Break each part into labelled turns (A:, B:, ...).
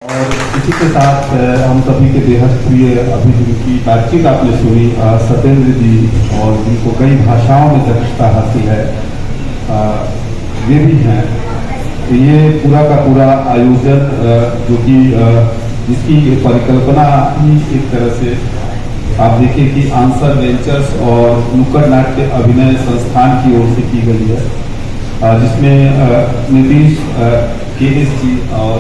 A: और इसी के साथ हम सभी के बेहद प्रिय अभी जिनकी बातचीत आपने सुनी सत्येंद्र जी, और जिनको कई भाषाओं में दक्षता हासिल है, ये भी हैं। ये पूरा का पूरा आयोजन जो कि जिसकी परिकल्पना ही एक तरह से आप देखिए कि आंसर वेंचर्स और नुक्कड़ नाट्य अभिनय संस्थान की ओर से की गई है, जिसमें नीतीश KS जी और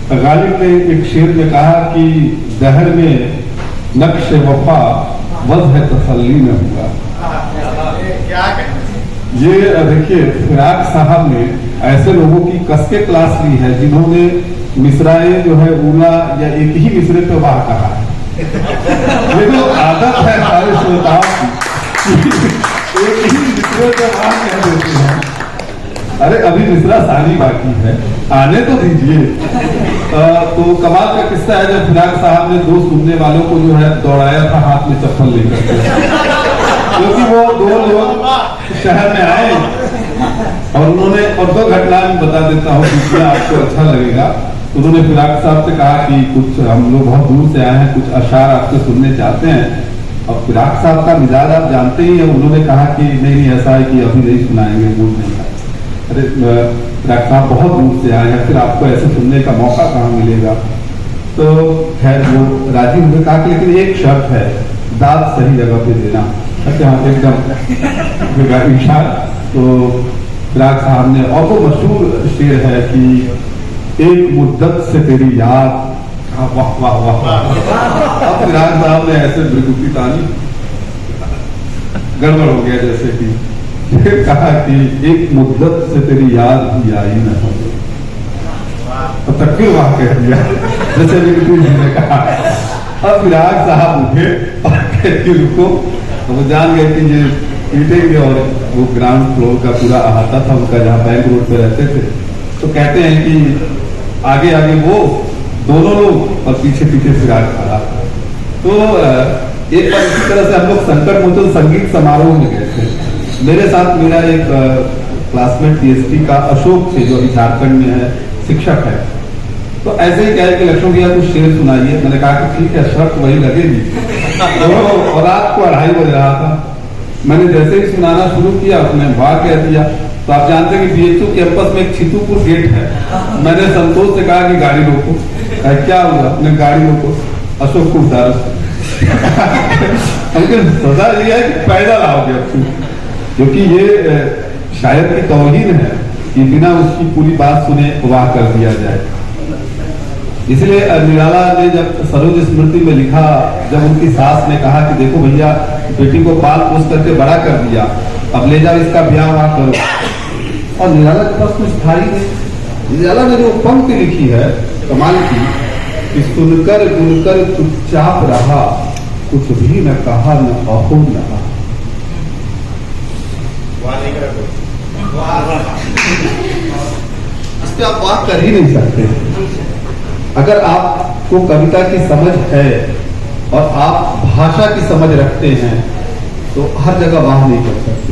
A: गालिब ने एक शेर में कहा कि दहर में नक्श वफा वज़ है तसल्ली न हुआ। ये देखिए फिराक साहब ने ऐसे लोगों की कसके क्लास ली है जिन्होंने मिसराए जो है उला या एक ही मिसरे पे वाह कहा है। ये जो आदत है सारे श्रोताओं की एक ही मिसरे पे वाह कह देते हैं। अरे अभी मिसरा सारी बाकी है, आने तो दीजिए। तो कमाल का किस्सा है जब फिराक साहब ने दो सुनने वालों को जो है दौड़ाया था हाथ में चप्पल लेकर के, क्योंकि वो दो लोग शहर में आए और उन्होंने, और दो घटना में बता देता हूँ क्योंकि आपको अच्छा लगेगा। उन्होंने फिराक साहब से कहा कि कुछ हम लोग बहुत दूर से आए हैं, कुछ अशार आपसे सुनने चाहते हैं। और फिराक साहब का मिजाज आप जानते ही हैं, उन्होंने कहा कि नहीं ऐसा है कि अभी नहीं सुनाएंगे, मूड नहीं है। अरे फिराक साहब बहुत दूर से आए हैं, फिर आपको ऐसे सुनने का मौका कहाँ मिलेगा। तो खैर वो राजी हुए, कहा कि लेकिन एक शर्त है, दाद सही जगह पे देना। अच्छा एकदम इशार। तो फिराक साहब ने, और वो मशहूर शेर है कि एक मुद्दत से तेरी याद, वाह वाह वाह वाह। अब फिराक साहब ने ऐसे बिरगुती तानी, गड़बड़ हो गया जैसे कि फिर कहा कि एक मुद्दत से तेरी याद भी आई न हो, तो तक्कर वाह कह दिया जैसे बिरगुती जी ने कहा। अब फिराक साहब उठे और कहती रुको, तो वो जान गए कि ये पीटेंगे, और वो ग्राउंड फ्लोर का पूरा अहाता था उनका जहाँ बैंक रोड पे रहते थे। तो कहते हैं कि आगे आगे वो दोनों लोग और पीछे पीछे फिराक खड़ा। तो एक बार इसी तरह से हम लोग संकट मोचन संगीत समारोह में गए थे। मेरे साथ मेरा एक क्लासमेट PhD का अशोक थे, जो अभी झारखंड में है, शिक्षक है। तो ऐसे ही कहे कि लक्ष्मण भैया कुछ शेर सुनाइए। मैंने कहा कि ठीक है, शर्त वही लगेगी। और रात को 2:30 बज रहा था। मैंने जैसे ही सुनाना शुरू किया उसने वाह कह दिया। तो आप जानते हैं कि BHU कैंपस में एक छितुपुर गेट है। मैंने संतोष से कहा कि गाड़ी रोको। क्या हुआ? मैंने गाड़ी रोको, अशोक को उतारो। लेकिन सजा ये है कि पैदल आओगे अब, क्योंकि ये शायद की तौहीन है कि बिना उसकी पूरी बात सुने वाह कर दिया जाए। इसलिए निराला ने जब सरोज स्मृति में लिखा, जब उनकी सास ने कहा कि देखो भैया बेटी को पाल पोस करके बड़ा कर दिया, अब ले जाओ इसका ब्याह वहां करो, और निराला के पास कुछ था ही नहीं। निराला ने जो पंक्ति लिखी है कमाल की, कि सुनकर गुनकर चुपचाप रहा, कुछ भी न कहा न अहो न कहा। इस पे आप बात कर ही नहीं सकते। अगर आपको कविता की समझ है और आप भाषा की समझ रखते हैं तो हर जगह वाह नहीं कर सकते।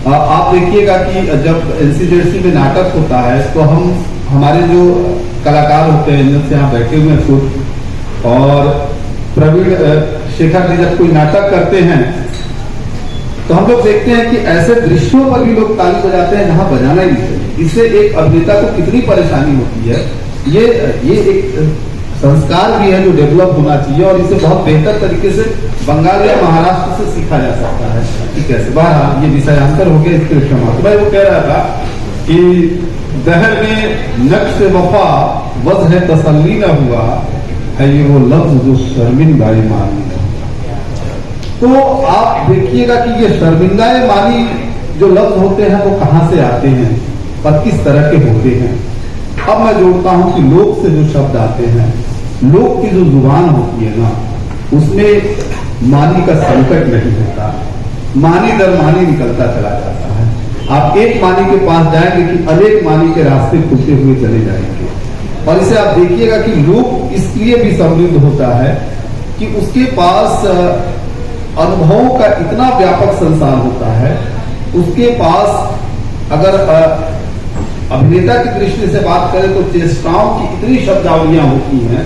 A: आप देखिएगा कि जब NCZC में नाटक होता है तो हमारे जो कलाकार होते हैं जिनसे यहाँ बैठे हुए हैं खुद, और प्रवीण शेखर जी जब कोई नाटक करते हैं तो हम लोग देखते हैं कि ऐसे दृश्यों पर भी लोग ताली बजाते हैं जहां बजाना ही नहीं चाहिए। इससे एक अभिनेता को कितनी परेशानी होती है। ये एक संस्कार भी है जो डेवलप होना चाहिए, और इसे बहुत बेहतर तरीके से बंगाल या महाराष्ट्र से सीखा जा सकता है कि कैसे। बहरहाल ये विषयांतर हो गया, इसके क्षमा। तो मैं वो कह रहा था कि दहर में नक्श वफा वज़ है तसल्ली न हुआ, है ये वो लफ्ज जो शर्मिंदाई मानी। तो आप देखिएगा कि ये शर्मिंदाए मानी जो लफ्ज होते हैं वो कहां से आते हैं और किस तरह के होते हैं। अब मैं जोड़ता हूं कि लोक से जो शब्द आते हैं, लोक की जो जुबान होती है ना, उसमें मानी का संकट नहीं होता, मानी दर मानी निकलता चला जाता है। आप एक मानी के पास जाएंगे कि अनेक मानी के रास्ते खुलते हुए चले जाएंगे। और इसे आप देखिएगा कि लोक इसलिए भी समृद्ध होता है कि उसके पास अनुभवों का इतना व्यापक संसार होता है। उसके पास अगर अभिनेता की दृष्टि से बात करें तो चेष्टाओं की इतनी शब्दावलियां होती हैं,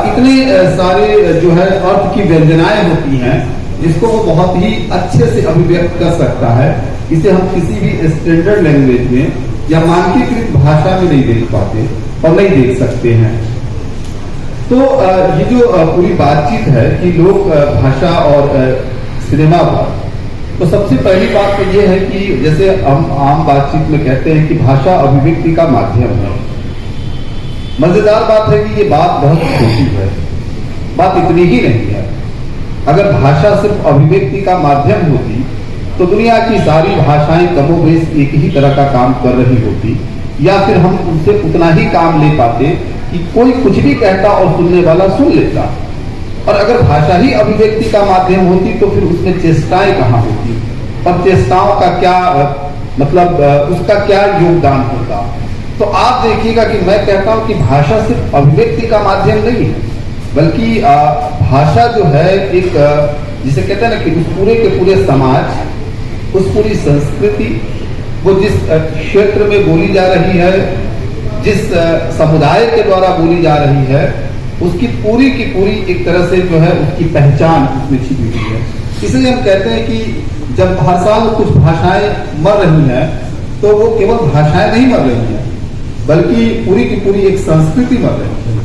A: इतने सारे जो है अर्थ की व्यंजनाएं होती हैं, जिसको वो बहुत ही अच्छे से अभिव्यक्त कर सकता है। इसे हम किसी भी स्टैंडर्ड लैंग्वेज में या मानकीकृत भाषा में नहीं देख पाते और नहीं देख सकते हैं। तो ये जो पूरी बातचीत है कि लोग भाषा और सिनेमा पर, तो सबसे पहली बात तो ये है कि जैसे हम आम बातचीत में कहते हैं कि भाषा अभिव्यक्ति का माध्यम है। मजेदार बात है कि ये बात बहुत छोटी है, बात इतनी ही नहीं है। अगर भाषा सिर्फ अभिव्यक्ति का माध्यम होती तो दुनिया की सारी भाषाएं कमोबेश एक ही तरह का काम कर रही होती, या फिर हम उनसे उतना ही काम ले पाते कि कोई कुछ भी कहता और सुनने वाला सुन लेता। और अगर भाषा ही अभिव्यक्ति का माध्यम होती तो फिर उसमें चेष्टाएं कहाँ होती, और चेष्टाओं का क्या मतलब उसका क्या योगदान होता। तो आप देखिएगा कि मैं कहता हूं कि भाषा सिर्फ अभिव्यक्ति का माध्यम नहीं है, बल्कि भाषा जो है एक जिसे कहते हैं ना कि उस पूरे के पूरे समाज, उस पूरी संस्कृति, वो जिस क्षेत्र में बोली जा रही है, जिस समुदाय के द्वारा बोली जा रही है, उसकी पूरी की पूरी एक तरह से जो है उसकी पहचान उसमें छिपी हुई है। इसलिए हम कहते हैं कि जब हर साल कुछ भाषाएं मर रही हैं तो वो केवल भाषाएं नहीं मर रही हैं, बल्कि पूरी की पूरी एक संस्कृति मर रही है।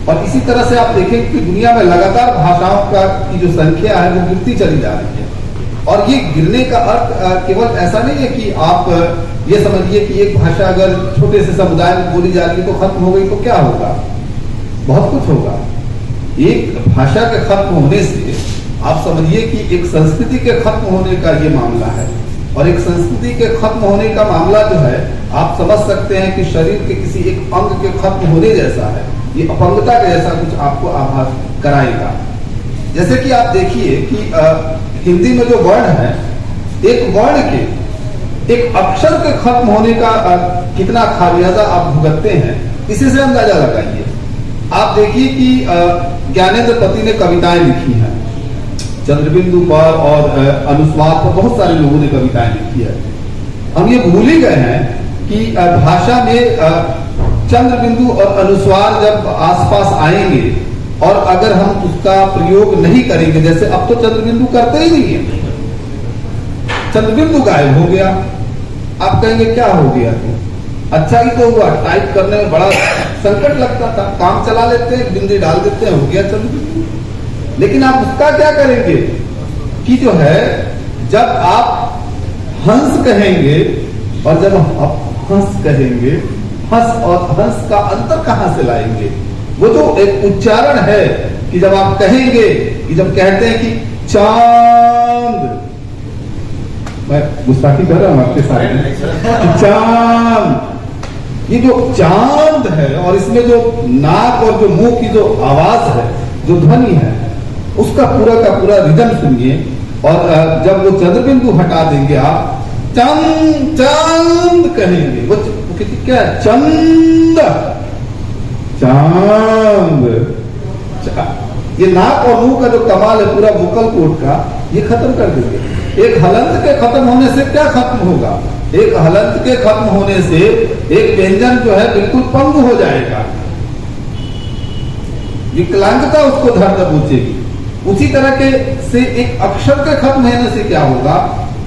A: और इसी तरह से आप देखें कि दुनिया में लगातार भाषाओं का की जो संख्या है वो गिरती चली जा रही है। और ये गिरने का अर्थ केवल ऐसा नहीं है कि आप ये समझिए कि एक भाषा अगर छोटे से समुदाय में बोली जा रही है तो खत्म हो गई तो क्या होगा, बहुत कुछ होगा। एक भाषा के खत्म होने से आप समझिए कि एक संस्कृति के खत्म होने का ये मामला है। और एक संस्कृति के खत्म होने का मामला जो है आप समझ सकते हैं कि शरीर के किसी एक अंग के खत्म होने जैसा है, ये अपंगता के जैसा कुछ आपको आभास कराएगा। जैसे कि आप देखिए कि हिंदी में जो वर्ण है, एक वर्ण के, एक अक्षर के खत्म होने का कितना खामियाजा आप भुगतते हैं, इसी से अंदाजा लगाइए। आप देखिए कि ज्ञानेंद्र पति ने कविताएं लिखी हैं, चंद्रबिंदु पर और अनुस्वार पर बहुत सारे लोगों ने कविताएं लिखी है। हम ये भूल ही गए हैं कि भाषा में चंद्रबिंदु और अनुस्वार जब आसपास आएंगे और अगर हम उसका प्रयोग नहीं करेंगे, जैसे अब तो चंद्रबिंदु करते ही नहीं है, चंद्रबिंदु गायब हो गया। आप कहेंगे क्या हो गया, तो अच्छा ही तो हुआ, टाइप करने में बड़ा संकट लगता था, काम चला लेते हैं, बिंदी डाल देते हैं, हो गया चंद्रबिंदु। लेकिन आप उसका क्या करेंगे कि जो है जब आप हंस कहेंगे और जब हंस कहेंगे, हंस और हंस का अंतर कहां से लाएंगे। वो जो एक उच्चारण है कि जब आप कहेंगे कि जब कहते हैं कि चांद, मैं गुस्ताखी कर रहा हूं आपके सामने, चांद, ये जो चांद है और इसमें जो नाक और जो मुंह की जो आवाज है, जो ध्वनि है, उसका पूरा का पूरा रिदम सुनिए। और जब वो चंद्रबिंदु हटा देंगे आप चंद चंद कहेंगे, वो क्या है, चंद चांद। ये नाक और मुंह का जो कमाल है पूरा वोकल कोड का, ये खत्म कर देंगे। एक हलंत के खत्म होने से क्या खत्म होगा, एक हलंत के खत्म होने से एक व्यंजन जो है बिल्कुल पंगु हो जाएगा, विकलांगता उसको धर दबोचेगी। उसी तरह के से एक अक्षर के खत्म होने से क्या होगा,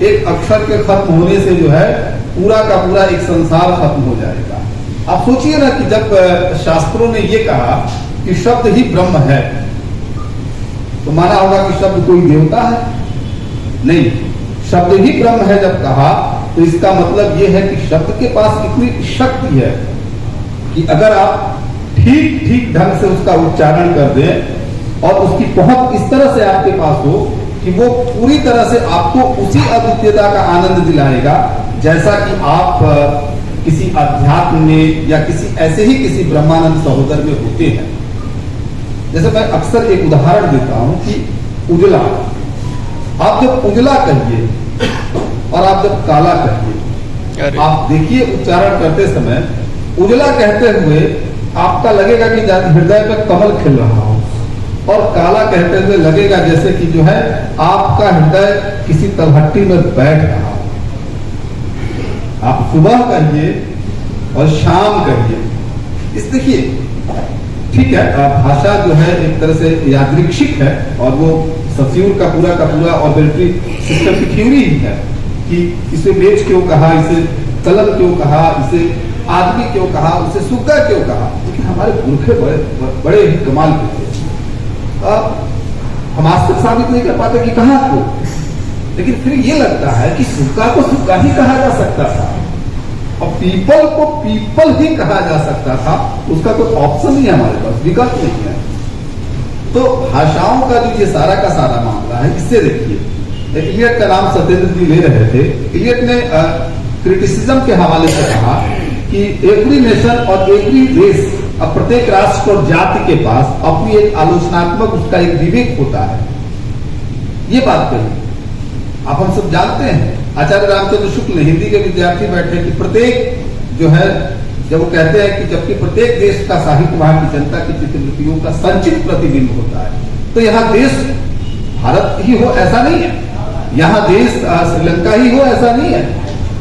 A: एक अक्षर के खत्म होने से जो है पूरा का पूरा एक संसार खत्म हो जाएगा। आप सोचिए ना कि जब शास्त्रों ने ये कहा कि शब्द ही ब्रह्म है, तो माना होगा कि शब्द कोई देवता है, नहीं, शब्द ही ब्रह्म है जब कहा तो इसका मतलब ये है कि शब्द के पास इतनी शक्ति है कि अगर आप ठीक ठीक ढंग से उसका उच्चारण कर दें और उसकी पहुंच इस तरह से आपके पास हो कि वो पूरी तरह से आपको उसी अद्वितीयता का आनंद दिलाएगा जैसा कि आप किसी अध्यात्म में या किसी ऐसे ही किसी ब्रह्मानंद सहोदर में होते हैं। जैसे मैं अक्सर एक उदाहरण देता हूं कि उजला, आप जब उजला कहिए और आप जब काला कहिए, आप देखिए उच्चारण करते समय उजला कहते हुए आपका लगेगा कि हृदय पर कमल खिल रहा हो, और काला कहते हुए लगेगा जैसे कि जो है आपका हृदय किसी तलहट्टी में बैठ रहा हो। आप सुबह कहिए और शाम करिए। इस देखिए ठीक है, भाषा जो है एक तरह से यादृच्छिक है और वो सफ्यूर का पूरा ऑर्बिटरी सिस्टम की थ्योरी ही है कि इसे मेज क्यों कहा, इसे कलम क्यों कहा, इसे आदमी क्यों कहा, उसे सुग्गा क्यों कहा। लेकिन हमारे पुरखे बड़े ही कमाल के थे। हम आज तक साबित नहीं कर पाते कि कहा को, लेकिन फिर ये लगता है कि सुग्गा को सुग्गा ही कहा जा सकता था और पीपल को पीपल ही कहा जा सकता था। उसका कोई ऑप्शन नहीं है हमारे पास, विकल्प नहीं है। तो भाषाओं का जो ये सारा का सारा मामला है, इससे देखिए इलियट का नाम सत्येंद्र जी ले रहे थे। इलियट ने क्रिटिसिज्म के हवाले से कहा कि एवरी नेशन और एवरी रेस, अब प्रत्येक राष्ट्र और जाति के पास अपनी एक आलोचनात्मक उसका एक विवेक होता है। ये बात कही आप हम सब जानते हैं। आचार्य रामचंद्र शुक्ल हिंदी के विद्यार्थी बैठे कि प्रत्येक जो है, जब वो कहते हैं कि जबकि प्रत्येक देश का साहित्य वहां की जनता की चित्रवृत्तियों का संचित प्रतिबिंब होता है, तो यहाँ देश भारत ही हो ऐसा नहीं है, यहाँ देश श्रीलंका ही हो ऐसा नहीं है,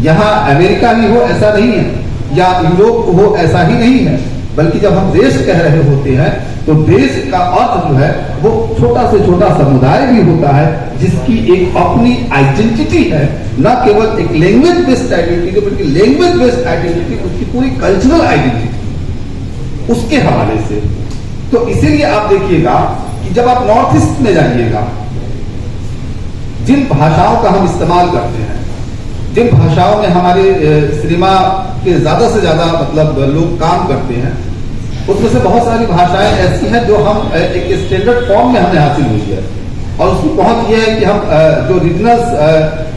A: यहाँ अमेरिका ही हो ऐसा नहीं है, या यूरोप हो ऐसा ही नहीं है। बल्कि जब हम देश कह रहे होते हैं तो देश का अर्थ जो है वो छोटा से छोटा समुदाय भी होता है जिसकी एक अपनी आइडेंटिटी है, न केवल एक लैंग्वेज बेस्ड आइडेंटिटी बल्कि लैंग्वेज बेस्ड आइडेंटिटी, उसकी पूरी कल्चरल आइडेंटिटी उसके हवाले से। तो इसीलिए आप देखिएगा कि जब आप नॉर्थ ईस्ट में जाइएगा, जिन भाषाओं का हम इस्तेमाल करते हैं, जिन भाषाओं में हमारे सिनेमा के ज्यादा से ज्यादा मतलब लोग काम करते हैं, उसमें से बहुत सारी भाषाएं ऐसी हैं जो हम एक स्टैंडर्ड फॉर्म में हमें हासिल हुई है और उसकी पहुंच ये है कि हम जो रीजनल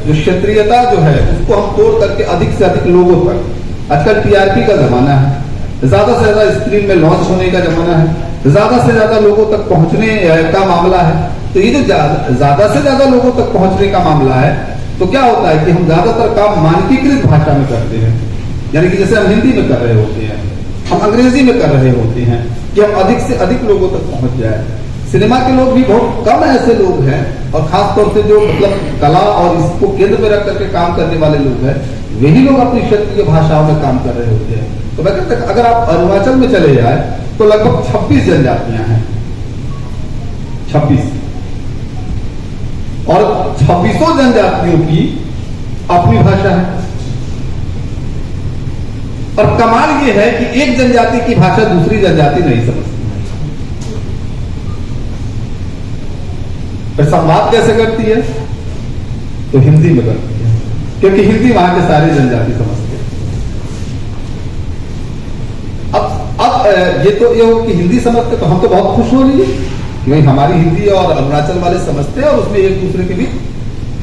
A: जो क्षेत्रीयता जो है उसको हम तोड़ करके अधिक से अधिक लोगों तक, आजकल टीआरपी का जमाना है, ज्यादा से ज्यादा स्क्रीन में लॉन्च होने का जमाना है, ज्यादा से ज्यादा लोगों तक पहुंचने का मामला है। तो ये जो ज्यादा से ज्यादा लोगों तक पहुंचने का मामला है, तो क्या होता है कि हम ज्यादातर काम मानकीकृत भाषा में करते हैं, यानी कि जैसे हम हिंदी में कर रहे होते हैं, हम अंग्रेजी में कर रहे होते हैं कि हम अधिक से अधिक लोगों तक पहुंच जाए। सिनेमा के लोग भी बहुत कम ऐसे लोग हैं और खासतौर से जो मतलब कला और इसको केंद्र में रख करके काम करने वाले लोग हैं, वही लोग अपनी क्षेत्रीय भाषाओं में काम कर रहे होते हैं। तो मैं कहता हूं अगर आप अरुणाचल में चले जाए तो लगभग 26 जनजातियां हैं, 26, और 26 जनजातियों की अपनी भाषा है। और कमाल यह है कि एक जनजाति की भाषा दूसरी जनजाति नहीं समझती। फिर संवाद कैसे करती है? तो हिंदी में करती है, क्योंकि हिंदी वहां के सारे जनजाति समझते हैं। अब ये तो ये हो कि हिंदी समझते तो हम तो बहुत खुश हो रही है कि भाई हमारी हिंदी और अरुणाचल वाले समझते हैं और उसमें एक दूसरे के बीच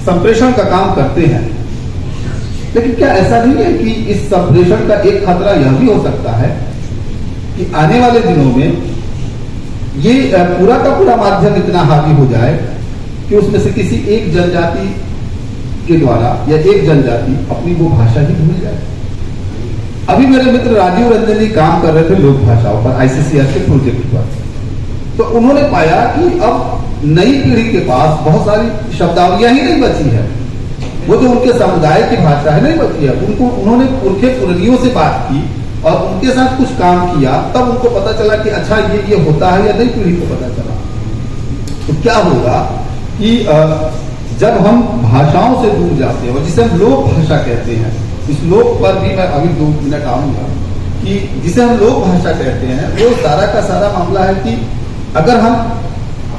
A: संप्रेषण का काम करते हैं। लेकिन क्या ऐसा नहीं है कि इस संप्रेषण का एक खतरा यह भी हो सकता है कि आने वाले दिनों में ये पूरा का पूरा माध्यम इतना हावी हो जाए कि उसमें से किसी एक जनजाति के द्वारा या एक जनजाति अपनी वो भाषा ही भूल जाए। अभी मेरे मित्र राजीव रंजन जी काम कर रहे थे लोक भाषाओं पर आईसीसीआर के प्रोजेक्ट पर, तो उन्होंने पाया कि अब नई पीढ़ी के पास बहुत सारी शब्दावलियां ही नहीं बची है, वो जो उनके समुदाय की भाषा है नहीं बची है। उनको उन्होंने पुरखे पुरनियों से बात की और उनके साथ कुछ काम किया, तब उनको पता चला कि अच्छा ये होता है, या नई पीढ़ी को पता चला। तो क्या होगा कि जब हम भाषाओं से दूर जाते हैं और जिसे हम लोक भाषा कहते हैं, इस लोक पर भी मैं अभी 2 मिनट आऊंगा कि जिसे हम लोक भाषा कहते हैं, वो सारा का सारा मामला है कि अगर हम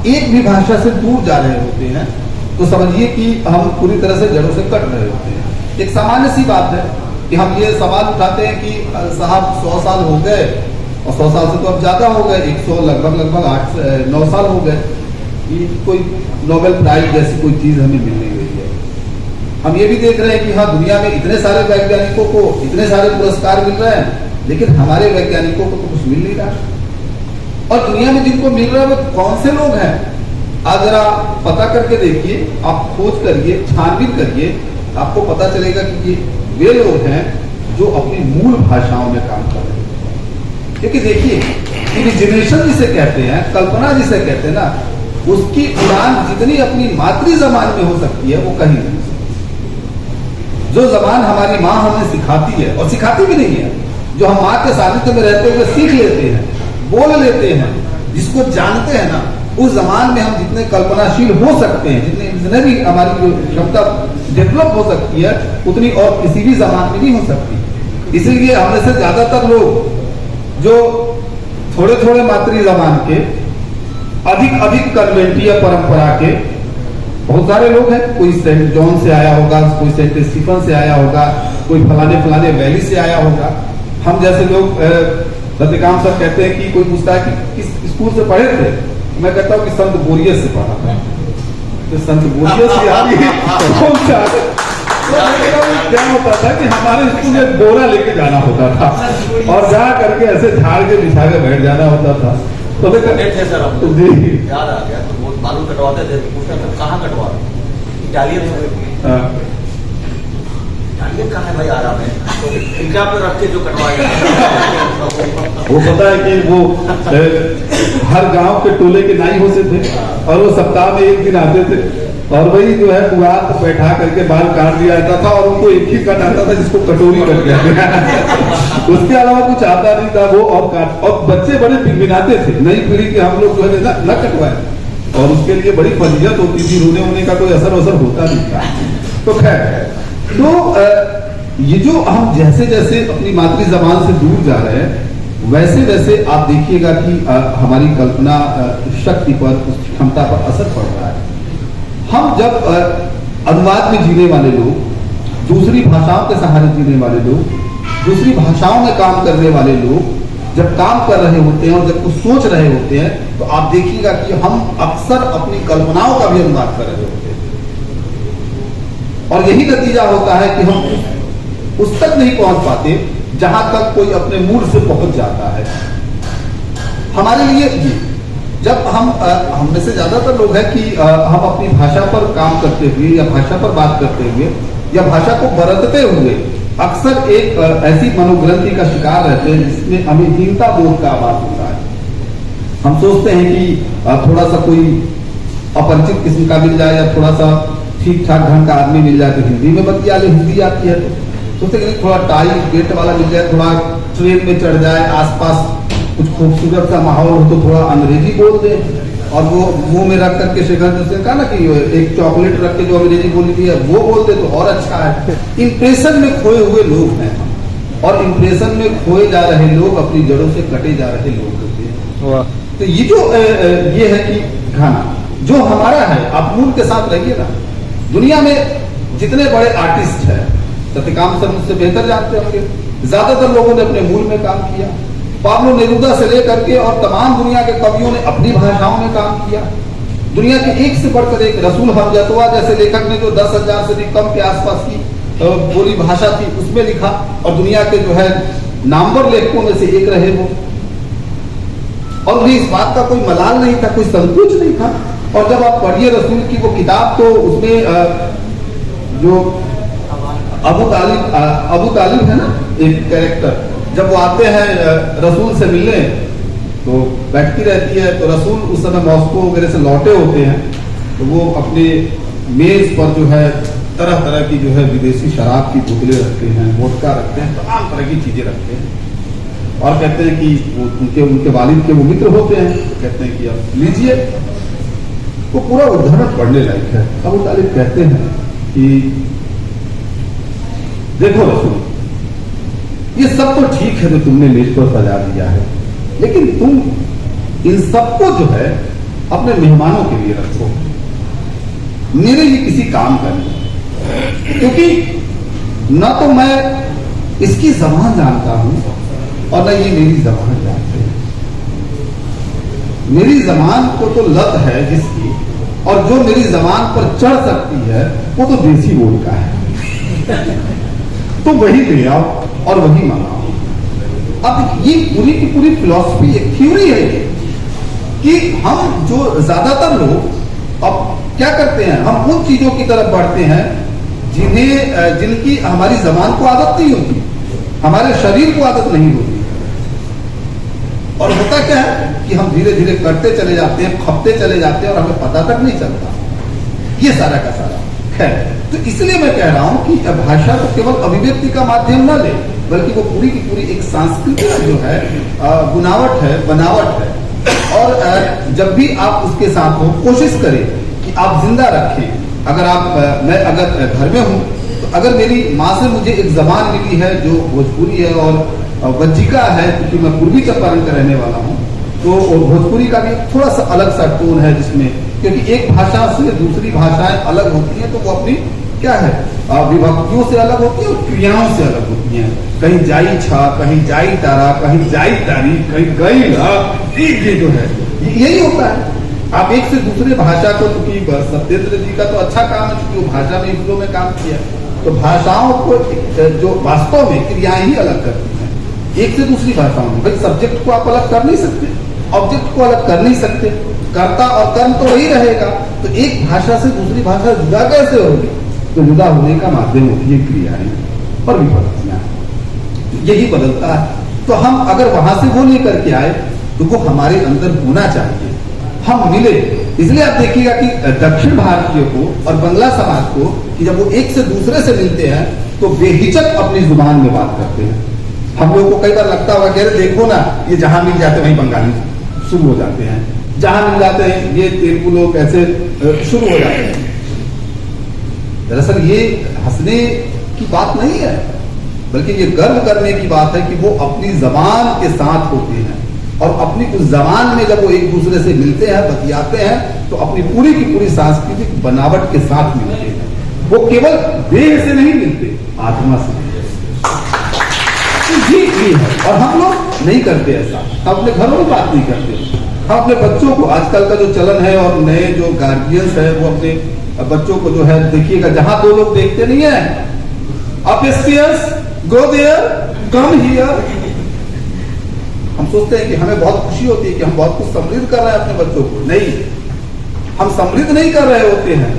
A: एक भी भाषा से दूर जा रहे होते हैं तो समझिए कि हम पूरी तरह से जड़ों से कट रहे होते हैं। एक सामान्य सी बात है कि हम ये सवाल उठाते हैं कि साहब 100 साल हो गए, और 100 साल से तो अब ज्यादा हो गए, 100 लगभग 8-9 साल हो गए, कि कोई नोबेल प्राइज जैसी कोई चीज हमें मिल नहीं रही है। हम ये भी देख रहे हैं कि हाँ, दुनिया में इतने सारे वैज्ञानिकों को इतने सारे पुरस्कार मिल रहे हैं, लेकिन हमारे वैज्ञानिकों को तो कुछ मिल नहीं रहा। और दुनिया में जिनको मिल रहा है वो कौन से लोग हैं? आज जरा पता करके देखिए, आप खोज करिए, छानबीन करिए, आपको पता चलेगा कि ये वे लोग हैं जो अपनी मूल भाषाओं में काम कर रहे हैं। क्योंकि देखिए, इमेजिनेशन जिसे कहते हैं, कल्पना जिसे कहते हैं ना, उसकी उड़ान जितनी अपनी मातृ जबान में हो सकती है वो कहीं नहीं हो सकती। जो जबान हमारी माँ हमें सिखाती है, और सिखाती भी नहीं है, जो हम माँ के सानिध्य में रहते हुए सीख लेते हैं, बोल लेते हैं, जिसको जानते हैं ना, उस जमान में हम जितने कल्पनाशील हो सकते हैं, जितने भी हमारी जो क्षमता डेवलप हो सकती है, उतनी और किसी भी जमान में नहीं हो सकती। इसीलिए हमने से ज्यादातर लोग जो थोड़े थोड़े मातृ जबान के, अधिक अधिक कन्वेंटीय परंपरा के, बहुत सारे लोग हैं, कोई सेंट जॉन से आया होगा, कोई सेंट स्टीफन से आया होगा, कोई फलाने फलाने वैली से आया होगा। हम जैसे लोग सत्यकाम सर कहते हैं कि कोई पूछता है कि किस स्कूल से पढ़े थे, मैं कहता हूँ कि संत बोरियस से पढ़ा था। तो संत बोरियस से आगे कौन सा क्या होता था कि हमारे स्कूल में बोरा लेके जाना होता था और जा करके ऐसे झाड़ के बिछा के बैठ जाना होता था। तो जी
B: याद आ गया, तो वो बालू कटवाते थे, पूछते थे कहाँ कटवा इटालियन कहाँ है भाई, आराम है इनका पे रख के जो कटवाएगा।
A: वो पता है कि वो हर गांव के टोले के नाई होते थे और वो सप्ताह में एक दिन आते थे और वही जो है पुआत बैठा करके बाल काट दिया जाता था और उनको एक ही कट आता था जिसको कटोरी कट गया। उसके अलावा कुछ आता नहीं था वो, और बच्चे बड़े पिनपिनाते थे, नई पीढ़ी के हम लोग जो है न कटवाए और उसके लिए बड़ी फजीयत होती थी, रोने वोने का कोई असर वसर होता नहीं था। तो खैर, तो ये जो हम जैसे जैसे अपनी मातृ जबान से दूर जा रहे हैं, वैसे वैसे आप देखिएगा कि हमारी कल्पना शक्ति पर, उस क्षमता पर असर पड़ रहा है। हम जब अनुवाद में जीने वाले लोग, दूसरी भाषाओं के सहारे जीने वाले लोग, दूसरी भाषाओं में काम करने वाले लोग जब काम कर रहे होते हैं और जब कुछ सोच रहे होते हैं, तो आप देखिएगा कि हम अक्सर अपनी कल्पनाओं का भी अनुवाद कर रहे होते हैं और यही नतीजा होता है कि हम उस तक नहीं पहुंच पाते जहां तक कोई अपने मूड से पहुंच जाता है। हमारे लिए ये, जब हम में से ज्यादातर लोग हैं कि हम अपनी भाषा पर काम करते हुए या भाषा पर बात करते हुए या भाषा को बरतते हुए अक्सर एक ऐसी मनोग्रंथि का शिकार रहते हैं जिसमें हमें हीनता बोध का आभास होता है। हम सोचते हैं कि थोड़ा सा कोई अपरिचित किस्म का मिल जाए या थोड़ा सा ठीक ठाक ढंग का आदमी मिल जाए तो हिंदी में बतिया ले, हिंदी आती है तो सोचते हैं थोड़ा टाई गेट वाला मिल जाए, थोड़ा ट्रेन में चढ़ जाए, आसपास कुछ खूबसूरत सा माहौल हो तो थोड़ा अंग्रेजी बोल दे और वो मुंह में रख करके शेखर ने कहा ना कि एक चॉकलेट रख के जो अंग्रेजी बोली थी है वो बोल दे तो और अच्छा है। इंप्रेशन में खोए हुए लोग हैं और इंप्रेशन में खोए जा रहे लोग अपनी जड़ों से कटे जा रहे लोग होते हैं। तो ये जो ये है कि खाना जो हमारा है, आप मूल के साथ रहिए ना। दुनिया में जितने बड़े आर्टिस्ट हैं, सत्यकाम सर मुझसे बेहतर जानते होंगे, ज्यादातर लोगों ने अपने मूल में काम किया। पाब्लो नेरूदा से लेकर के और तमाम दुनिया के कवियों ने अपनी भाषाओं में काम किया। दुनिया के एक से बढ़कर एक, रसूल हमजतवा जैसे लेखक ने जो 10,000 से भी कम के आसपास की बोली भाषा थी उसमें लिखा और दुनिया के जो है नामवर लेखकों में से एक रहे वो, और उन्हें इस बात का कोई मलाल नहीं था, कोई संकोच नहीं था। और जब आप पढ़िए रसूल की वो किताब तो उसमें जो अबू तालिब है ना, एक कैरेक्टर, जब वो आते हैं रसूल से मिलने तो बैठती रहती है, तो रसूल उस समय मॉस्को वगैरह से लौटे होते हैं, तो वो अपने मेज पर जो है तरह तरह की जो है विदेशी शराब की बोतलें रखते हैं, वोडका रखते हैं, तमाम तरह की चीजें रखते हैं और कहते हैं कि उनके वालिद के वो मित्र होते हैं, तो कहते हैं कि अब लीजिए। वो पूरा उदाहरण पढ़ने लायक है। अबू तालिब कहते हैं कि देखो रसूल, ये सब तो ठीक है जो तुमने मेज पर सजा दिया है, लेकिन तुम इन सबको जो है अपने मेहमानों के लिए रखो, मेरे लिए किसी काम का नहीं। क्योंकि न तो मैं इसकी जबान जानता हूं और न ये मेरी जबान जानते हैं। मेरी जबान को तो लत है जिसकी, और जो मेरी जबान पर चढ़ सकती है वो तो देसी बोल का है, तो वही ले आओ और वही मंगाओ। अब ये पूरी की पूरी फिलॉसफी, एक थ्योरी है ये कि हम जो ज्यादातर लोग अब क्या करते हैं, हम उन चीजों की तरफ बढ़ते हैं जिनकी हमारी जबान को आदत नहीं होती, हमारे शरीर को आदत नहीं होती, और होता क्या है कि हम धीरे धीरे करते चले जाते हैं, खपते चले जाते हैं और हमें पता तक नहीं चलता। ये सारा का सारा है। तो इसलिए मैं कह रहा हूं कि भाषा को केवल अभिव्यक्ति का माध्यम न ले, बल्कि वो पूरी की पूरी एक सांस्कृतिक जो है गुनावट है, बनावट है। और जब भी आप उसके साथ हो, कोशिश करें कि आप जिंदा रखें। अगर मैं अगर घर में हूं, तो अगर मेरी माँ से मुझे एक जबान मिली है जो भोजपुरी है और वज्जिका है, क्योंकि मैं पूर्वी चंपारण का रहने वाला हूँ, तो भोजपुरी का भी थोड़ा सा अलग सा टोन है, जिसमें क्योंकि एक भाषा से दूसरी भाषाएं अलग होती हैं, तो वो अपनी क्या है विभक्तियों से अलग होती है और क्रियाओं से अलग होती हैं। कहीं जाई छा, कहीं जाई तारा, कहीं जाई तारी, कहीं गई ये जो है यही होता है। आप एक से दूसरे भाषा को, क्योंकि सत्येंद्र जी का तो अच्छा काम है क्योंकि वो भाषा में फ्लो में काम किया, तो भाषाओं को जो वास्तव में क्रियाएं ही अलग करती हैं एक से दूसरी भाषाओं में। भाई सब्जेक्ट को आप अलग कर नहीं सकते, ऑब्जेक्ट को अलग कर नहीं सकते, कर्ता और कर्म तो वही रहेगा। तो एक भाषा से दूसरी भाषा जुदा कैसे होगी? तो जुदा होने का माध्यम होती है क्रियाएं और विभक्तियां, यही बदलता है। तो हम अगर वहां से वो लेकर के आए तो वो हमारे अंदर होना चाहिए, हम मिले। इसलिए आप देखिएगा कि दक्षिण भारतीय को और बंगला समाज को कि जब वो एक से दूसरे से मिलते हैं तो बेहिचक अपनी जुबान में बात करते हैं। हम लोग को कई बार लगता होगा कि देखो ना, ये जहां मिल जाते वहीं बंगाली शुरू हो जाते हैं, जहां मिल जाते हैं ये तेलुगु लोग ऐसे शुरू हो जाते हैं। दरअसल ये हंसने की बात नहीं है, बल्कि ये गर्व करने की बात है कि वो अपनी जबान के साथ होते हैं और अपनी उस जबान में जब वो एक दूसरे से मिलते हैं, बतियाते हैं, तो अपनी पूरी की पूरी सांस्कृतिक बनावट के साथ मिलते हैं। वो केवल देह से नहीं मिलते, आत्मा से तो ये है। और हम लोग नहीं करते ऐसा, हम अपने घरों में बात नहीं करते। हम अपने बच्चों को, आजकल का जो चलन है और नए जो गार्जियंस है, वो अपने बच्चों को जो है देखिएगा, जहां दो लोग देखते नहीं है, upstairs, go there, come here. हम सोचते हैं कि हमें बहुत खुशी होती है कि हम बहुत कुछ समृद्ध कर रहे हैं अपने बच्चों को। नहीं, हम समृद्ध नहीं कर रहे होते हैं,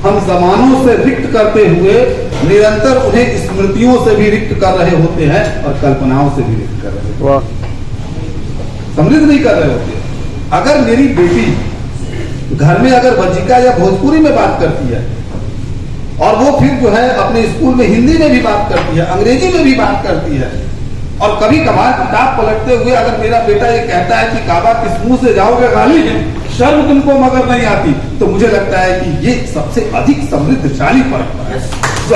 A: हम जमानों से रिक्त करते हुए निरंतर उन्हें स्मृतियों से भी रिक्त कर रहे होते हैं और कल्पनाओं से भी रिक्त कर रहे होते हैं, समृद्ध नहीं कर रहे होते। अगर मेरी बेटी घर में अगर वज्जिका या भोजपुरी में बात करती है और वो फिर जो है अपने स्कूल में हिंदी में भी बात करती है, अंग्रेजी में भी बात करती है, और कभी कभार किताब पलटते हुए अगर मेरा बेटा ये कहता है कि काबा किस मुंह से जाओगे गाली है, शर्म तुमको मगर नहीं आती, तो मुझे लगता है कि ये सबसे अधिक समृद्धशाली परंपरा है जो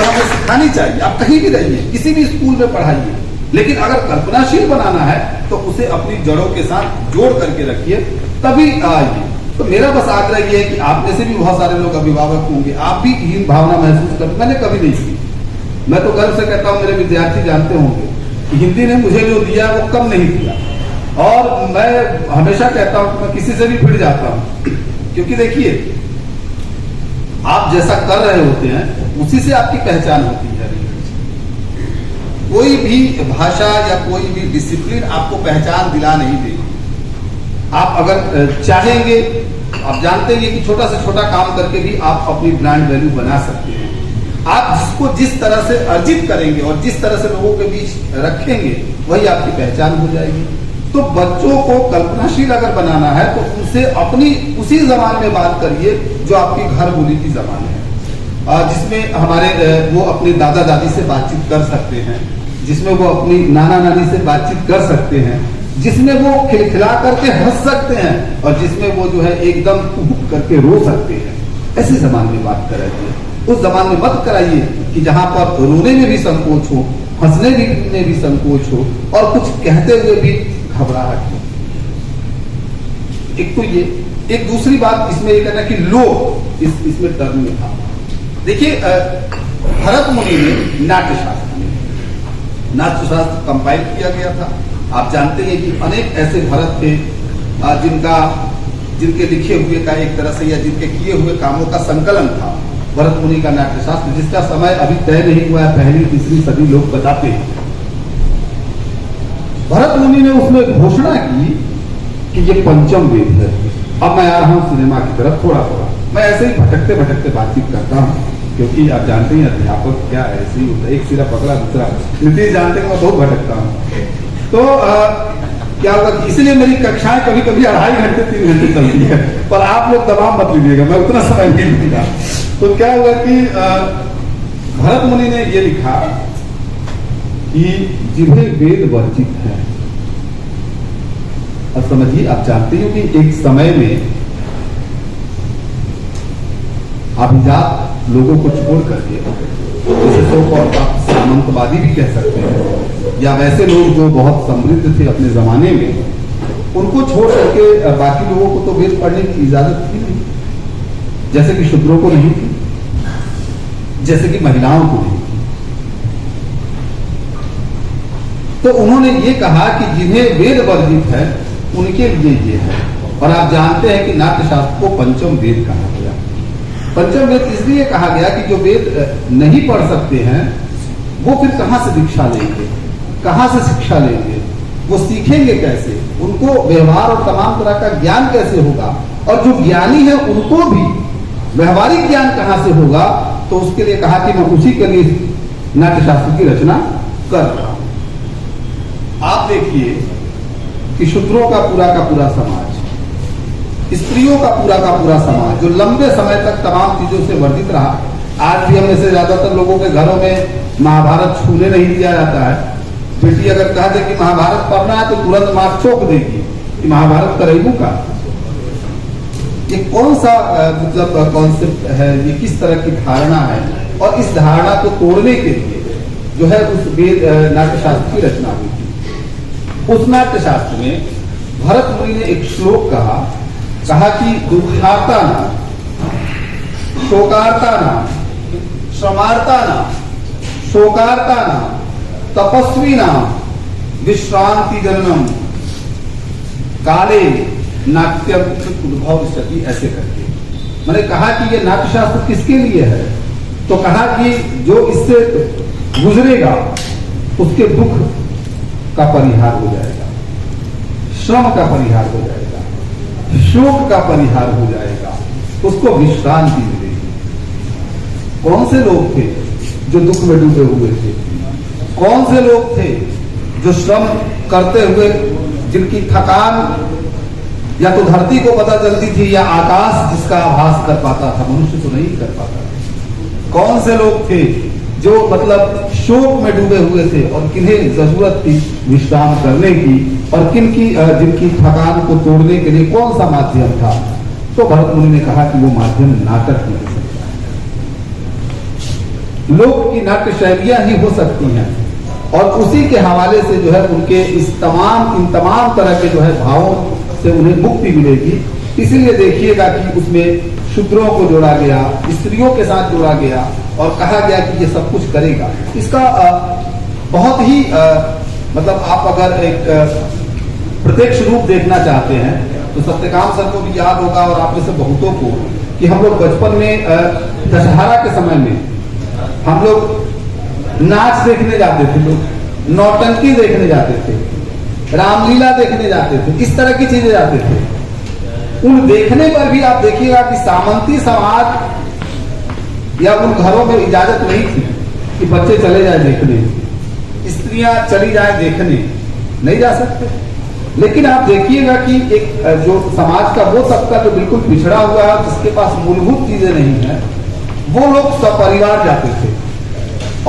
A: हमें सिखानी चाहिए। आप कहीं भी रहिए, किसी भी स्कूल में पढ़ाइए, लेकिन अगर कल्पनाशील बनाना है तो उसे अपनी जड़ों के साथ जोड़ करके रखिए, तभी आइए। तो मेरा बस आग्रह ये है कि आप में से भी बहुत सारे लोग अभिभावक होंगे, आप भी हीन भावना महसूस करते, मैंने कभी नहीं की। मैं तो गर्व से कहता हूं, मेरे विद्यार्थी जानते होंगे कि हिंदी ने मुझे जो दिया वो कम नहीं दिया, और मैं हमेशा कहता हूं कि मैं किसी से भी भिड़ जाता हूं, क्योंकि देखिए आप जैसा कर रहे होते हैं उसी से आपकी पहचान होती है। कोई भी भाषा या कोई भी डिसिप्लिन आपको पहचान दिला नहीं देगी। आप अगर चाहेंगे, आप जानते हैं कि छोटा से छोटा काम करके भी आप अपनी ब्रांड वैल्यू बना सकते हैं। आप जिसको जिस तरह से अर्जित करेंगे और जिस तरह से लोगों के बीच रखेंगे, वही आपकी पहचान हो जाएगी। तो बच्चों को कल्पनाशील अगर बनाना है तो उनसे अपनी उसी जबान में बात करिए जो आपकी घर बोली की जबान है, जिसमें हमारे वो अपने दादा दादी से बातचीत कर सकते हैं, जिसमें वो अपनी नाना नानी से बातचीत कर सकते हैं, जिसमें वो खिलखिला करके हंस सकते हैं और जिसमें वो जो है एकदम कुहुक करके रो सकते हैं। ऐसी जबान में बात कराइए, उस जबान में मत कराइए कि जहां पर रोने में भी संकोच हो, हंसने में भी संकोच हो और कुछ कहते हुए भी घबराहट हो। एक तो ये, एक दूसरी बात इसमें ये कहना कि लोग इसमें टर्म में था। देखिए भरत मुनि ने नाट्य शास्त्र कंपाइल किया गया था। आप जानते हैं कि अनेक ऐसे भरत थे जिनके लिखे हुए का एक तरह से या जिनके किए हुए कामों का संकलन था भरत मुनि का नाट्य शास्त्र, जिसका समय अभी तय नहीं हुआ है, पहली तीसरी सदी लोग बताते हैं। भरत मुनि ने उसमें घोषणा की कि ये पंचम वेद है। अब मैं आ रहा हूं सिनेमा की तरफ थोड़ा थोड़ा, मैं ऐसे ही भटकते भटकते बातचीत करता हूं, क्योंकि आप जानते हैं अध्यापक क्या है, ऐसे ही होता है, एक सिरा पकड़ा दूसरा। नीतीश जानते हैं मैं बहुत भटकता हूं। तो क्या होगा कि इसलिए मेरी कक्षाएं कभी कभी 2.5 घंटे 3 घंटे चलती है, पर आप लोग दबाव मत लीजिएगा, मैं उतना समय नहीं लूंगा। तो क्या होगा कि भरत मुनि ने ये लिखा कि जिन्हें वेद वर्जित है। अब समझिए, आप जानते हो कि एक समय में अभिजात लोगों को छोड़ करके, जैसे सो और आप सामंतवादी भी कह सकते हैं, या वैसे लोग जो बहुत समृद्ध थे अपने जमाने में, उनको छोड़ करके बाकी लोगों को तो वेद पढ़ने की इजाजत थी नहीं, जैसे कि शूद्रों को नहीं थी, जैसे कि महिलाओं को नहीं थी। तो उन्होंने ये कहा कि जिन्हें वेद वर्जित है उनके लिए ये है। और आप जानते हैं कि नाट्यशास्त्र को पंचम वेद कहा गया। पंचम वेद इसलिए कहा गया कि जो वेद नहीं पढ़ सकते हैं वो फिर कहां से दीक्षा लेंगे, कहां से शिक्षा लेंगे, वो सीखेंगे कैसे, उनको व्यवहार और तमाम तरह का ज्ञान कैसे होगा, और जो ज्ञानी है उनको भी व्यवहारिक ज्ञान कहां से होगा। तो उसके लिए कहा कि मैं उसी के लिए नाट्यशास्त्र की रचना कर रहा हूं। आप देखिए कि शूद्रों का पूरा समाज, स्त्रियों का पूरा समाज जो लंबे समय तक तमाम चीजों से वर्जित रहा, आज भी हमें से ज्यादातर लोगों के घरों में महाभारत छूने नहीं दिया जाता है। बेटी अगर कह दे कि महाभारत पढ़ना है तो तुरंत मां चौंक देगी कि महाभारत करेबू का। ये कौन सा मतलब कॉन्सेप्ट है, ये किस तरह की धारणा है, और इस धारणा को तोड़ने के लिए जो है उस वेद नाट्यशास्त्र की रचना हुई थी। उस नाट्यशास्त्र में भरत मुनि ने एक श्लोक कहा कि दुखार्ता न, शोकार्ता न, श्रमार्ता न, शोकार्ता न, तपस्वी न, विश्रांति जननम काले नाट्यम उद्भव सती, ऐसे करके मैंने कहा कि ये नाट्यशास्त्र किसके लिए है। तो कहा कि जो इससे गुजरेगा उसके दुख का परिहार हो जाएगा, श्रम का परिहार हो जाएगा, शोक का परिहार हो जाएगा, उसको विश्रांति मिलेगी। कौन से लोग थे जो दुख में डूबे हुए थे, कौन से लोग थे जो श्रम करते हुए जिनकी थकान या तो धरती को पता चलती थी या आकाश जिसका आभास कर पाता था, मनुष्य तो नहीं कर पाता। कौन से लोग थे जो मतलब शोक में डूबे हुए थे और किन्हें जरूरत थी विश्राम करने की, और किनकी जिनकी थकान को तोड़ने के लिए कौन सा माध्यम था। तो भरत मुनि ने कहा कि वो माध्यम नाटक ही हो सकता है, लोक की नाट्य शैलियां ही हो सकती हैं, और उसी के हवाले से जो है उनके इन तमाम तरह के जो है भावों से उन्हें मुक्ति मिलेगी। इसीलिए देखिएगा कि उसमें शूद्रों को जोड़ा गया, स्त्रियों के साथ जोड़ा गया, और कहा गया कि ये सब कुछ करेगा। इसका बहुत ही मतलब आप अगर एक प्रत्यक्ष रूप देखना चाहते हैं तो सत्यकाम सर को भी याद होगा, और आप में से बहुतों को, कि हम लोग बचपन में दशहरा के समय में हम लोग नाच देखने जाते थे, लोग नौटंकी देखने जाते थे, रामलीला देखने जाते थे, इस तरह की चीजें जाते थे। उन देखने पर भी आप देखिएगा कि सामंती समाज या उन घरों में इजाजत नहीं थी कि बच्चे चले जाए देखने, स्त्रियां चली जाए देखने, नहीं जा सकते। लेकिन आप देखिएगा कि एक जो समाज का वो तबका जो बिल्कुल पिछड़ा हुआ है, जिसके पास मूलभूत चीजें नहीं है, वो लोग सपरिवार जाते थे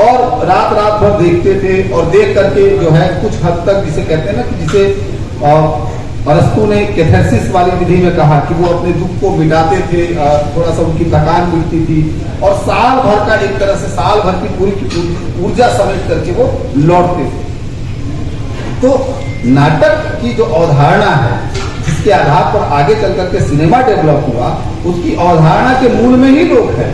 A: और रात भर देखते थे, और देख करके जो है कुछ हद तक जिसे कहते हैं ना कि जिसे अरस्तु ने कैथारसिस वाली विधि में कहा कि वो अपने दुख को मिटाते थे, थोड़ा सा उनकी थकान मिटती थी, और साल भर का एक तरह से साल भर की पूरी ऊर्जा समेट करके वो लौटते थे। तो नाटक की जो अवधारणा है, जिसके आधार पर आगे चल करके सिनेमा डेवलप हुआ, उसकी अवधारणा के मूल में ही लोग हैं,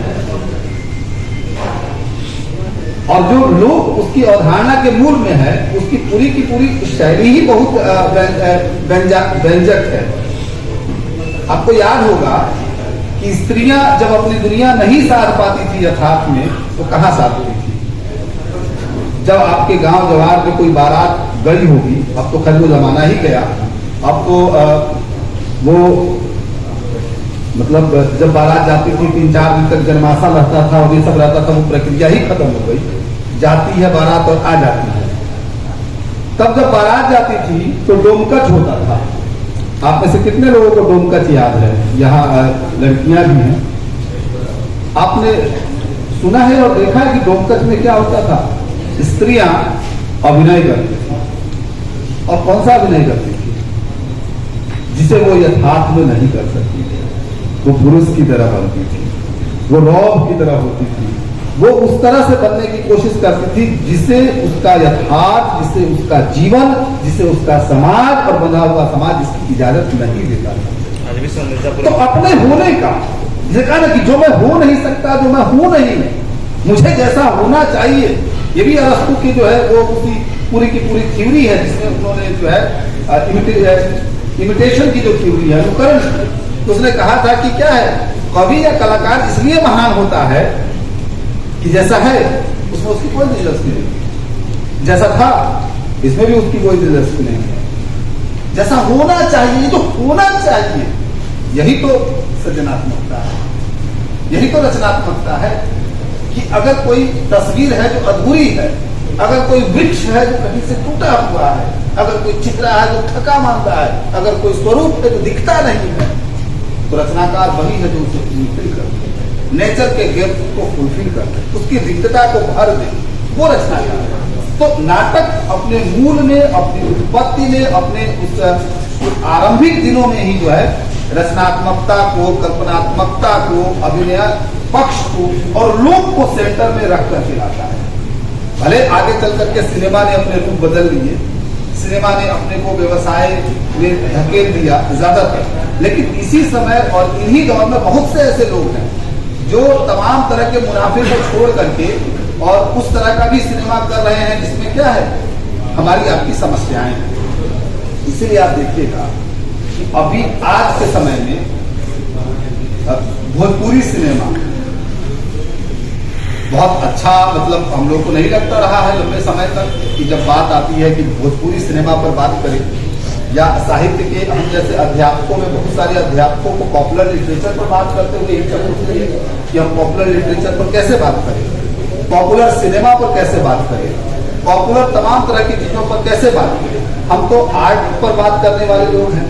A: और जो लोग उसकी अवधारणा के मूल में है, उसकी पूरी की पूरी शैली ही बहुत व्यंजक है। आपको याद होगा कि स्त्रियां जब अपनी दुनिया नहीं साध पाती थी यथार्थ में, तो कहां साधती थी? जब आपके गांव जवार में कोई बारात गई होगी, अब तो खैर वो जमाना ही गया, अब तो वो मतलब जब बारात जाती थी 3-4 दिन तक जन्माशा रहता था और ये सब रहता था, वो प्रक्रिया ही खत्म हो गई। जाती है बारात और आ जाती है। तब जब बारात जाती थी तो डोमकच होता था। आप में से कितने लोगों को डोमकच याद है? यहाँ लड़कियां भी हैं। आपने सुना है और देखा है कि डोमकच में क्या होता था? स्त्रियां अभिनय करती थी। और कौन सा अभिनय करती थी? जिसे वो यथार्थ में नहीं कर सकती थी। वो पुरुष की तरह बनती थी, वो रौब की तरह होती थी, वो उस तरह से बनने की कोशिश करती थी जिसे उसका यथार्थ, जिसे उसका जीवन, जिसे उसका समाज और बना हुआ समाज इसकी इजाजत नहीं देता था। तो अपने होने का जिसे कहा ना कि जो मैं हो नहीं सकता, जो मैं हूं नहीं, मुझे जैसा होना चाहिए, ये भी अरस्तु की जो है वो उसकी पूरी की पूरी थ्योरी है, जिसमें उन्होंने जो है इमिटेशन की जो थ्योरी है, अनुकरण, तो उसने कहा था कि क्या है, कवि या कलाकार इसलिए महान होता है कि जैसा है उसमें उसकी कोई दिलचस्पी नहीं, जैसा था इसमें भी उसकी कोई दिलचस्पी नहीं है, जैसा होना चाहिए, जो होना चाहिए, यही तो सृजनात्मकता है, यही तो रचनात्मकता है। कि अगर कोई तस्वीर है जो अधूरी है, अगर कोई वृक्ष है जो कहीं से टूटा हुआ है, अगर कोई चित्र है जो थका मानता है, अगर कोई स्वरूप है जो दिखता नहीं है, तो रचनाकार वही है जो उसे फुलफिल करते हैं, नेचर के गिफ्ट को फुलफिल करते हैं, उसकी रिक्तता को भर दे, वो रचनाकार है। तो नाटक अपने मूल में, अपनी उत्पत्ति में, अपने उस आरंभिक दिनों में ही जो है रचनात्मकता को, कल्पनात्मकता को, अभिनय पक्ष को और लोक को सेंटर में रख कर लाता है। भले आगे चल करके सिनेमा ने अपने रूप बदल लिए, सिनेमा ने अपने को व्यवसाय में धकेल दिया ज्यादातर, लेकिन इसी समय और इन्हीं दौर में बहुत से ऐसे लोग हैं जो तमाम तरह के मुनाफे को छोड़ करके और उस तरह का भी सिनेमा कर रहे हैं जिसमें क्या है, हमारी आपकी समस्याएं हैं। इसीलिए आप देखिएगा कि अभी आज के समय में भोजपुरी सिनेमा बहुत अच्छा, मतलब हम लोग को नहीं लगता रहा है लंबे समय तक कि जब बात आती है कि भोजपुरी सिनेमा पर बात करें या साहित्य के, हम जैसे अध्यापकों में बहुत सारे अध्यापकों को पॉपुलर लिटरेचर पर बात करते हुए एक पूछते हैं कि हम पॉपुलर लिटरेचर पर कैसे बात करें, पॉपुलर सिनेमा पर कैसे बात करें, पॉपुलर तमाम तरह की चीजों पर कैसे बात करें। हम तो आर्ट पर बात करने वाले लोग हैं,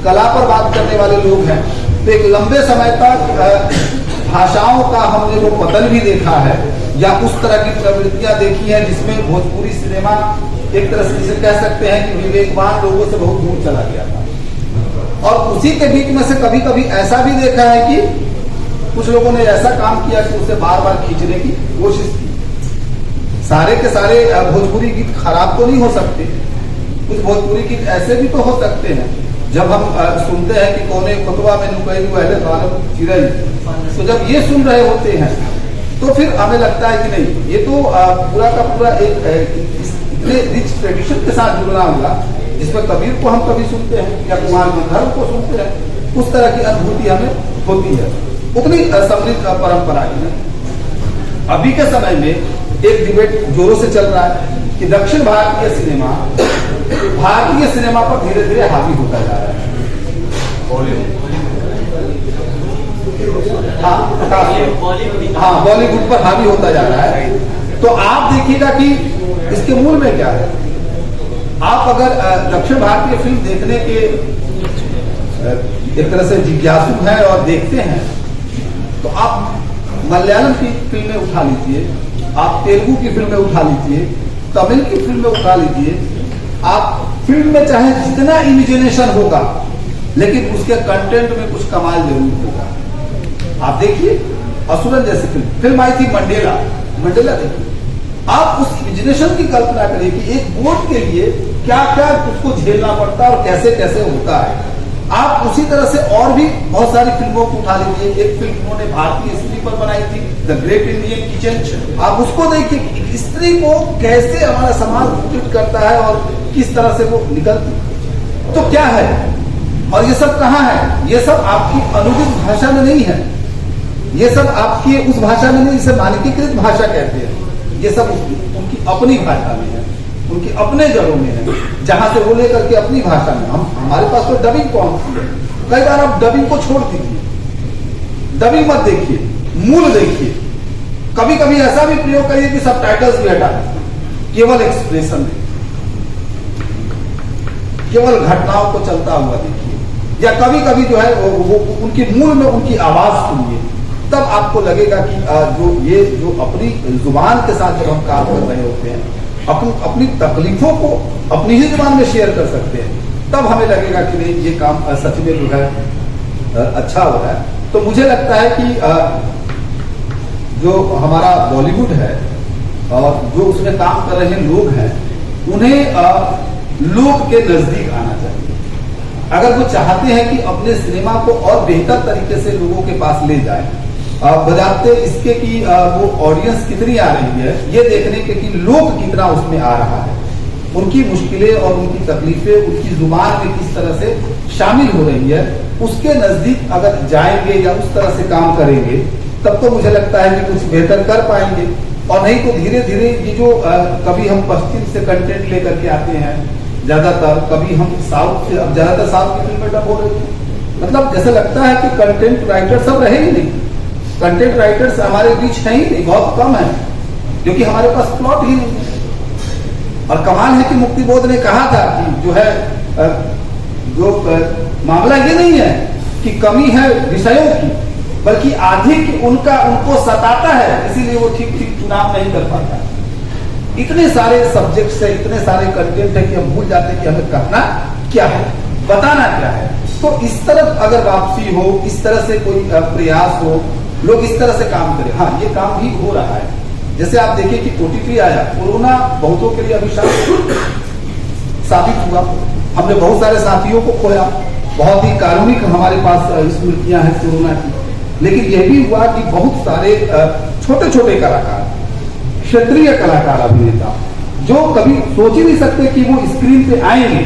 A: कला पर बात करने वाले लोग हैं। तो एक लंबे समय तक भाषाओं का हमने वो पतन भी देखा है या उस तरह की प्रवृत्तियां देखी है जिसमें भोजपुरी सिनेमा एक तरह से जिसे कह सकते हैं कि विवेकवान लोगों से बहुत दूर चला गया था। और उसी के बीच में से कभी कभी ऐसा भी देखा है कि कुछ लोगों ने ऐसा काम किया कि उसे बार बार खींचने की कोशिश की। सारे के सारे भोजपुरी गीत खराब तो नहीं हो सकते, कुछ भोजपुरी गीत ऐसे भी तो हो सकते हैं। जब हम सुनते हैं कि कोने खुतवा में नुकैली वाले कालम चिरई, तो जब ये सुन रहे होते हैं तो फिर हमें लगता है कि नहीं, ये तो पूरा का पूरा एक इतने रिच ट्रेडिशन के साथ जुड़ना होगा जिसमें कबीर को हम कभी सुनते हैं या कुमार गंधर्व को सुनते हैं, उस तरह की अनुभूति हमें होती है। उतनी समृद्ध परंपरा है। अभी के समय में एक डिबेट जोरों से चल रहा है कि दक्षिण भारतीय सिनेमा भारतीय सिनेमा पर धीरे धीरे हावी होता जा रहा है। हाँ, बॉलीवुड पर हावी होता जा रहा है। तो आप देखिएगा कि इसके मूल में क्या है। आप अगर दक्षिण भारतीय फिल्म देखने के एक तरह से जिज्ञासु हैं और देखते हैं, तो आप मलयालम की फिल्में उठा लीजिए, आप तेलुगु की फिल्में उठा लीजिए, तमिल की फिल्में उठा लीजिए, आप फिल्म में चाहे जितना इमेजिनेशन होगा लेकिन उसके कंटेंट में कुछ कमाल जरूर होगा। आप देखिए असुरन जैसी फिल्म आई थी मंडेला देखिए, आप उस इमेजिनेशन की कल्पना करिए कि एक वोट के लिए क्या क्या उसको झेलना पड़ता है और कैसे कैसे होता है। आप उसी तरह से और भी बहुत सारी फिल्मों को उठा लीजिए। एक फिल्म उन्होंने भारतीय स्त्री पर बनाई थी, द ग्रेट इंडियन किचन, आप उसको देखिए स्त्री को कैसे हमारा समाज सूचित करता है और किस तरह से वो निकलती। तो क्या है, और ये सब कहाँ है, ये सब आपकी अनुदित भाषा में नहीं है, ये सब आपकी उस भाषा में नहीं जिसे मानकीकृत भाषा कहते हैं, ये सब उनकी अपनी भाषा में है, उनकी अपने जड़ों में है, जहां से वो लेकर के अपनी भाषा में। हमारे पास तो डबिंग कौन सी है, कई बार आप डबिंग को छोड़ दीजिए, डबिंग मत देखिए, मूल देखिए। कभी कभी ऐसा भी प्रयोग करिए कि सबटाइटल्स भी हटा दें, केवल एक्सप्रेशन दें। केवल घटनाओं को चलता हुआ देखिए, या कभी कभी जो है वो उनकी मूल में उनकी आवाज सुनिए, तब आपको लगेगा कि जो अपनी जुबान के साथ जब हम काम कर रहे होते हैं, अपनी तकलीफों को अपनी ही जुबान में शेयर कर सकते हैं, तब हमें लगेगा कि नहीं ये काम सच में जो है अच्छा हो रहा है। तो मुझे लगता है कि जो हमारा बॉलीवुड है और जो उसमें काम कर रहे लोग हैं, उन्हें लोग के नजदीक आना चाहिए। अगर वो चाहते हैं कि अपने सिनेमा को और बेहतर तरीके से लोगों के पास ले जाए, बजाते इसके कि वो ऑडियंस कितनी आ रही है, ये देखने के कि लोग कितना उसमें आ रहा है, उनकी मुश्किलें और उनकी तकलीफें उनकी जुबान में किस तरह से शामिल हो रही है, उसके नजदीक अगर जाएंगे या उस तरह से काम करेंगे, तब तो मुझे लगता है कि कुछ बेहतर कर पाएंगे। और नहीं तो धीरे धीरे ये जो कभी हम पश्चिम से कंटेंट लेकर के आते हैं ज्यादातर, कभी हम साउथ से, अब ज्यादातर साउथ की फिल्में डब हो रही है, मतलब जैसे लगता है कि कंटेंट राइटर सब रहे ही नहीं, कंटेंट राइटर्स हमारे बीच है ही नहीं, बहुत कम है, क्योंकि हमारे पास प्लॉट ही नहीं है। और कमाल है कि मुक्ति बोध ने कहा था कि जो है मामला ये नहीं है कि कमी है विषयों की, बल्कि अधिक उनको सताता है, इसीलिए वो ठीक ठीक चुनाव नहीं कर पाता। इतने सारे सब्जेक्ट्स है, इतने सारे कंटेंट है कि हम भूल जाते हैं कि हमें कहना क्या है, बताना क्या है। तो इस तरफ अगर वापसी हो, इस तरह से कोई प्रयास हो, लोग इस तरह से काम करें। हाँ, ये काम भी हो रहा है। जैसे आप देखिए कि OTT आया, कोरोना बहुतों के लिए अभिशाप साबित हुआ, हमने बहुत सारे साथियों को खोया, बहुत ही कारुणिक हमारे पास स्मृतियां हैं कोरोना की। लेकिन यह भी हुआ कि बहुत सारे छोटे छोटे कलाकार, क्षेत्रीय कलाकार, अभिनेता जो कभी सोच ही नहीं सकते कि वो स्क्रीन पे आएंगे,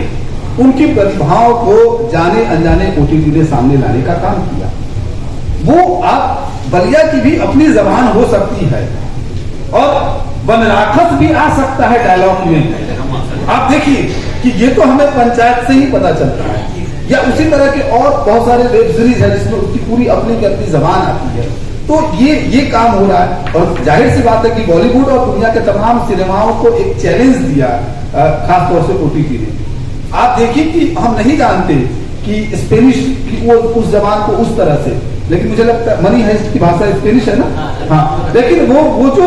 A: उनकी प्रतिभाओं को जाने अनजाने OTT ने सामने लाने का काम किया। वो आप बलिया की भी अपनी जबान हो सकती है और बनराखस भी आ सकता है डायलॉग में। आप देखिए कि ये तो हमें पंचायत से ही पता चलता है, या उसी तरह के और बहुत सारे वेब सीरीज है जिसमें उसकी पूरी अपनी की अपनी जबान आती है। तो ये काम हो रहा है, और जाहिर सी बात है कि बॉलीवुड और दुनिया के तमाम सिनेमाओं को एक चैलेंज दिया, खास तौर से OTT ने। आप देखिए कि हम नहीं जानते कि स्पेनिश की वो उस जबान को उस तरह से, लेकिन मुझे लगता है मनी हाइस्ट की भाषा स्पेनिश है ना, हाँ, लेकिन वो जो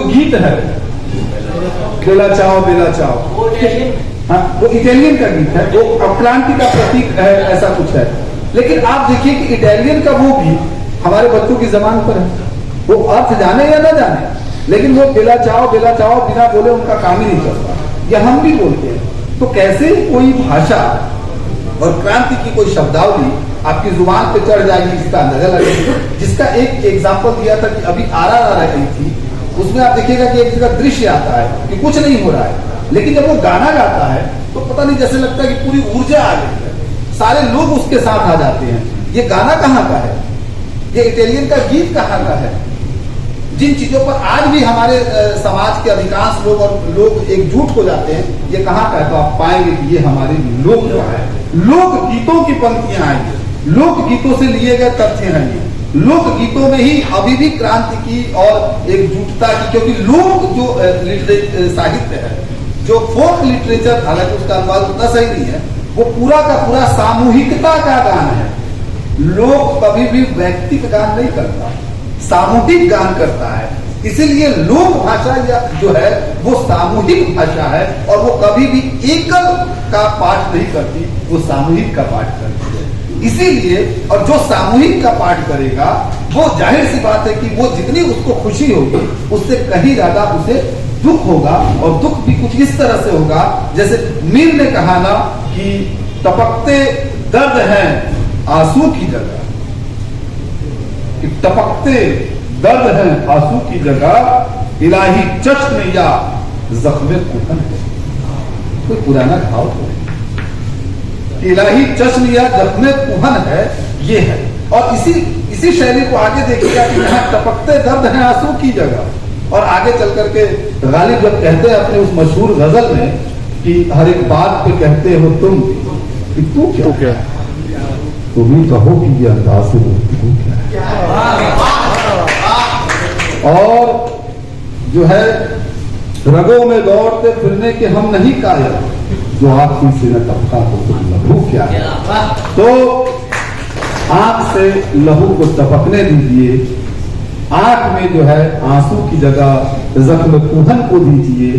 A: गीत है बेला चाओ बेला चाओ, हाँ, वो इटालियन का गीत है, वो क्रांति का प्रतीक है, ऐसा कुछ है। लेकिन आप देखिए कि इटालियन का वो भी हमारे बच्चों की जबान पर है, वो अर्थ जाने या ना जाने, लेकिन वो बेला चाओ बिना बोले उनका काम ही नहीं चलता, या हम भी बोलते हैं। तो कैसे कोई भाषा और क्रांति की कोई शब्दावली आपकी जुबान पे चढ़ जाएगी, इसका अंदाजा लगेगा। जिसका एक एग्जाम्पल दिया था कि अभी RRR आ रही थी, उसमें आप देखिएगा कि एक जगह दृश्य आता है कि कुछ नहीं हो रहा है, लेकिन जब वो गाना गाता है तो पता नहीं, जैसे लगता है कि पूरी ऊर्जा आ गई है, सारे लोग उसके साथ आ जाते हैं। ये गाना कहाँ का है, ये इटालियन का गीत कहाँ का है? जिन चीजों पर आज भी हमारे समाज के अधिकांश लोग एकजुट हो जाते हैं, ये कहाँ का है? तो आप पाएंगे कि ये हमारे लोक का है। लोक गीतों की पंक्तियां आएंगी, लोक गीतों से लिए गए तथ्य हैं ये। लोक गीतों में ही अभी भी क्रांति की और एकजुटता की, क्योंकि लोक जो साहित्य है, जो फोक लिटरेचर, हालांकि उसका अनुवाद उतना सही नहीं है, वो पूरा का पूरा सामूहिकता का गान है। लोक कभी भी व्यक्तिगत गान नहीं करता, सामूहिक गान करता है। इसीलिए लोक भाषा या जो है वो सामूहिक भाषा है, और वो कभी भी एकल का पाठ नहीं करती, वो सामूहिक का पाठ करती है। इसीलिए, और जो सामूहिक का पाठ करेगा, वो जाहिर सी बात है कि वो जितनी उसको खुशी होगी, उससे कहीं ज्यादा उसे दुख होगा, और दुख भी कुछ इस तरह से होगा, जैसे मीर ने कहा ना कि टपकते दर्द हैं आंसू की जगह, कि टपकते दर्द है आंसू की जगह, इलाही चश्म या जख्मे कुहन है। कोई पुराना घाव तो नहीं, इलाही चश्म या जख्मे कुहन है, ये है। और इसी शैली को आगे देखिएगा कि यहाँ टपकते दर्द है आंसू की जगह, और आगे चल करके गालिब जब कहते हैं अपने उस मशहूर गजल में कि हर एक बात पे कहते हो तुम कि तू क्या, तुम ही कहो कि ये अंदाज से तू क्या है। और जो है रगों में दौड़ते फिरने के हम नहीं कायल, जो आँखी से न टपका हो तो लहू क्या है। तो आंख से लहू को टपकने दीजिए, आंख में जो है आंसू की जगह जख्म कुहन को दीजिए,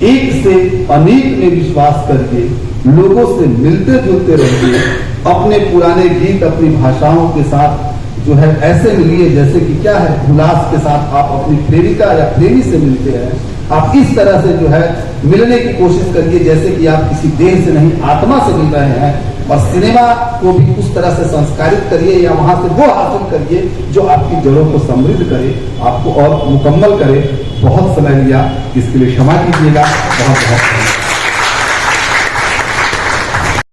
A: एक से अनेक में विश्वास करके लोगों से मिलते जुलते रहिए, अपने पुराने गीत अपनी भाषाओं के साथ जो है ऐसे मिलिए जैसे कि क्या है उल्लास के साथ आप अपनी प्रेमिका या प्रेमी से मिलते हैं। आप इस तरह से जो है मिलने की कोशिश करिए जैसे कि आप किसी देह से नहीं आत्मा से मिल रहे हैं। और सिनेमा को भी उस तरह से संस्कारित करिए या वहां से वो हासिल करिए जो आपकी जड़ों को समृद्ध करे, आपको और मुकम्मल करे। बहुत समय लिया, इसके लिए क्षमा कीजिएगा। बहुत बहुत